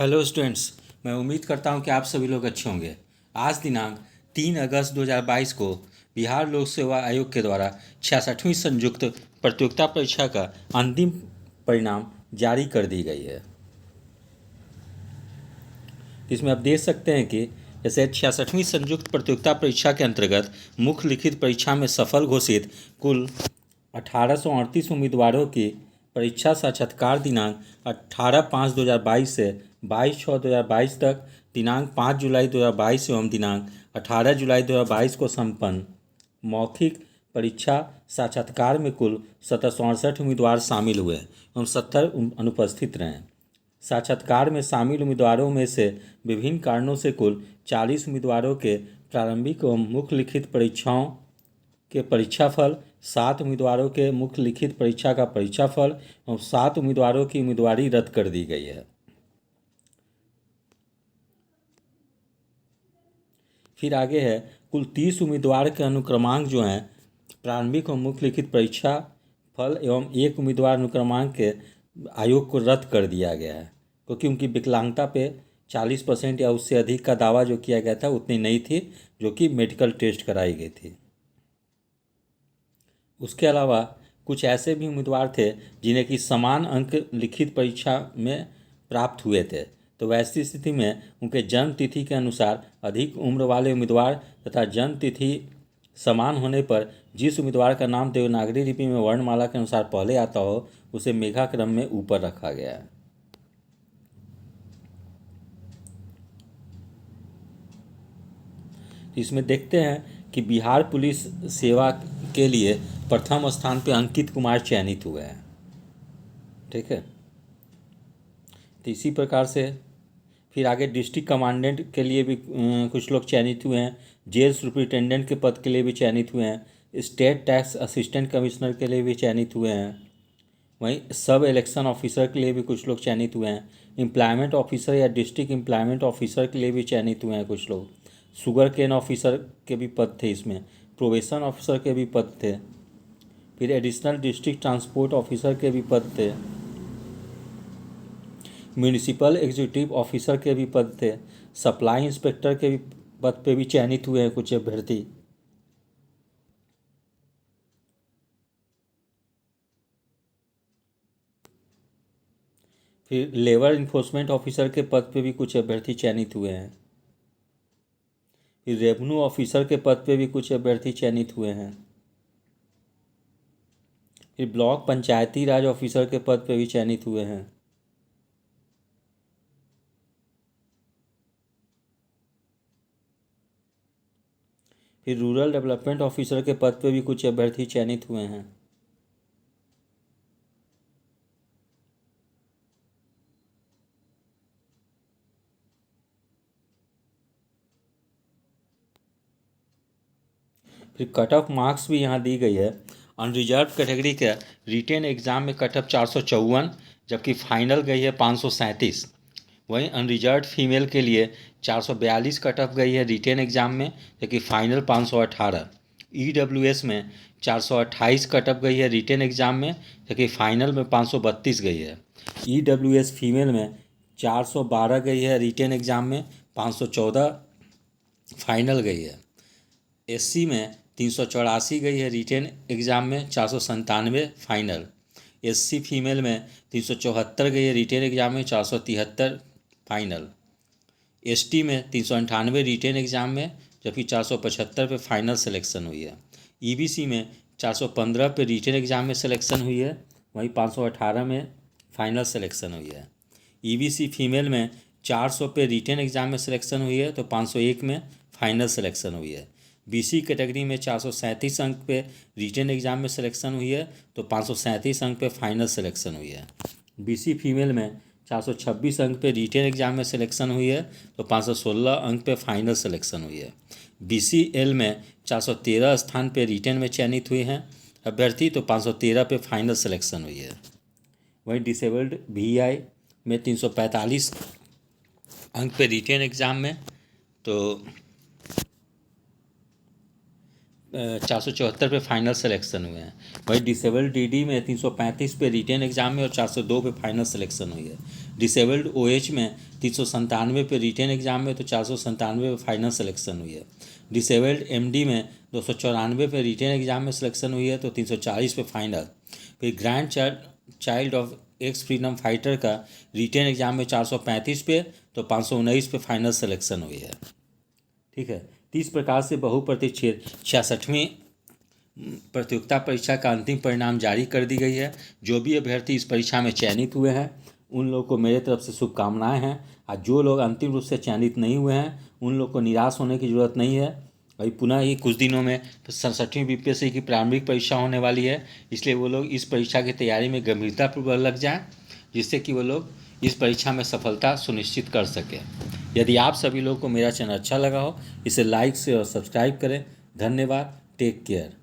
Hello students. मैं उम्मीद करता हूं कि आप सभी लोग अच्छे होंगे। आज दिनांक 3 अगस्त 2022 को बिहार लोक सेवा आयोग के द्वारा 66वीं संयुक्त प्रतियोगिता परीक्षा का अंतिम परिणाम जारी कर दी गई है। इसमें आप देख सकते हैं कि जैसे 66वीं संयुक्त प्रतियोगिता परीक्षा के अंतर्गत मुख्य लिखित परीक्षा में सफल घोषित कुल 1838 उम्मीदवारों की परीक्षा साक्षात्कार दिनांक 18/5/2022 से 22/6/2022 तक, दिनांक 5 जुलाई 2022 एवं दिनांक 18 जुलाई 2022 को संपन्न। मौखिक परीक्षा साक्षात्कार में कुल 768 उम्मीदवार शामिल हुए एवं 70 अनुपस्थित रहे। साक्षात्कार में शामिल उम्मीदवारों में से विभिन्न कारणों से कुल 40 उम्मीदवारों के प्रारंभिक एवं मुख्य लिखित परीक्षाओं के परीक्षाफल, 7 उम्मीदवारों के मुख्य लिखित परीक्षा का परीक्षाफल एवं 7 उम्मीदवारों की उम्मीदवारी रद्द कर दी गई है। फिर आगे है कुल 30 उम्मीदवार के अनुक्रमांक जो हैं प्रारंभिक और मुख्य लिखित परीक्षा फल एवं एक उम्मीदवार अनुक्रमांक के आयोग को रद्द कर दिया गया है, क्योंकि उनकी विकलांगता पे 40% या उससे अधिक का दावा जो किया गया था उतनी नहीं थी, जो कि मेडिकल टेस्ट कराई गई थी। उसके अलावा कुछ ऐसे भी उम्मीदवार थे जिन्हें कि समान अंक लिखित परीक्षा में प्राप्त हुए थे, तो वैसी स्थिति में उनके जन्म तिथि के अनुसार अधिक उम्र वाले उम्मीदवार तथा जन्म तिथि समान होने पर जिस उम्मीदवार का नाम देवनागरी लिपि में वर्णमाला के अनुसार पहले आता हो उसे मेघाक्रम में ऊपर रखा गया है। इसमें देखते हैं कि बिहार पुलिस सेवा के लिए प्रथम स्थान पर अंकित कुमार चयनित हुए हैं। ठीक है, तो इसी प्रकार से फिर आगे डिस्ट्रिक्ट कमांडेंट के लिए भी कुछ लोग चयनित हुए हैं। जेल सुपरिटेंडेंट के पद के लिए भी चयनित हुए हैं। स्टेट टैक्स असिस्टेंट कमिश्नर के लिए भी चयनित हुए हैं। वहीं सब इलेक्शन ऑफिसर के लिए भी कुछ लोग चयनित हुए हैं। एम्प्लॉयमेंट ऑफिसर या डिस्ट्रिक्ट एम्प्लॉयमेंट ऑफिसर के लिए भी चयनित हुए हैं कुछ लोग। शुगर केन ऑफिसर के भी पद थे इसमें। प्रोबेशन ऑफिसर के भी पद थे। फिर एडिशनल डिस्ट्रिक्ट ट्रांसपोर्ट ऑफिसर के भी पद थे। म्यूनिसिपल एग्जीक्यूटिव ऑफिसर के भी पद थे। सप्लाई इंस्पेक्टर के भी पद पे भी चयनित हुए हैं कुछ अभ्यर्थी। फिर लेबर इन्फोर्समेंट ऑफिसर के पद पे भी कुछ अभ्यर्थी चयनित हुए हैं। फिर रेवेन्यू ऑफिसर के पद पे भी कुछ अभ्यर्थी चयनित हुए हैं। फिर ब्लॉक पंचायती राज ऑफिसर के पद पे भी चयनित हुए हैं। फिर रूरल डेवलपमेंट ऑफिसर के पद पे भी कुछ अभ्यर्थी चयनित हुए हैं। फिर कट ऑफ मार्क्स भी यहाँ दी गई है। अनरिजर्व कैटेगरी के रिटेन एग्ज़ाम में कट ऑफ 454, जबकि फाइनल गई है 537। वहीं अनरिजर्व फीमेल के लिए 442 कट ऑफ गई है रिटेन एग्ज़ाम में, जबकि फाइनल 518। EWS में 428 कट ऑफ गई है रिटेन एग्ज़ाम में, जबकि फाइनल में 532 गई है। EWS फीमेल में 412 गई है रिटेन एग्ज़ाम में, 514 फाइनल गई है। SC में 384 गई है रिटेन एग्ज़ाम में, 497 फाइनल। SC फीमेल में 374 गई है रिटेन एग्ज़ाम में, 473 फाइनल। ST में 398 रिटेन एग्ज़ाम में, जबकि 475 पे फाइनल सिलेक्शन हुई है। EBC में 415 पे रिटेन एग्ज़ाम में सिलेक्शन हुई है, वहीं 518 में फाइनल सिलेक्शन हुई है। EBC फीमेल में 400 पे रिटेन एग्ज़ाम में सिलेक्शन हुई है, तो 501 में फाइनल सिलेक्शन हुई है। BC कैटेगरी में 437 अंक पे रिटेन एग्ज़ाम में सिलेक्शन हुई है, तो 537 अंक पे फाइनल सिलेक्शन हुई है। BC फीमेल में 426 अंक पे रिटेन एग्ज़ाम में सिलेक्शन हुई है, तो 516 अंक पे फाइनल सिलेक्शन हुई है। BCL में 413 स्थान पे रिटेन में चयनित हुए हैं अभ्यर्थी, तो 513 पे फाइनल सिलेक्शन हुई है। वहीं डिसेबल्ड VI में 345 अंक पे रिटेन एग्ज़ाम में, तो 474 पे फाइनल सिलेक्शन हुए हैं। वही डिसेबल्ड डीडी में 335 पे रिटेन एग्जाम में और 402 पे फाइनल सिलेक्शन हुई है। डिसेबल्ड ओएच में 397 पे रिटेन एग्जाम में तो 497 पे फाइनल सिलेक्शन हुई है। डिसेबल्ड एमडी में 294 पे रिटेन एग्जाम में सिलेक्शन हुई है तो 340 पे फाइनल। फिर grand child of x freedom fighter का रिटेन एग्जाम में 435 पे तो 519 पे फाइनल सिलेक्शन हुई है। ठीक है, तो इस प्रकार से बहुप्रतीक्षित 66वीं प्रतियोगिता परीक्षा का अंतिम परिणाम जारी कर दी गई है। जो भी अभ्यर्थी इस परीक्षा में चयनित हुए हैं उन लोगों को मेरे तरफ से शुभकामनाएं हैं, और जो लोग अंतिम रूप से चयनित नहीं हुए हैं उन लोग को निराश होने की ज़रूरत नहीं है। भाई पुनः ही कुछ दिनों में 67वीं बीपीएससी की प्रारंभिक परीक्षा होने वाली है, इसलिए वो लोग इस परीक्षा की तैयारी में गंभीरतापूर्वक लग जाएं, जिससे कि वो लोग इस परीक्षा में सफलता सुनिश्चित कर सकें। यदि आप सभी लोगों को मेरा चैनल अच्छा लगा हो इसे लाइक से और सब्सक्राइब करें। धन्यवाद। Take care.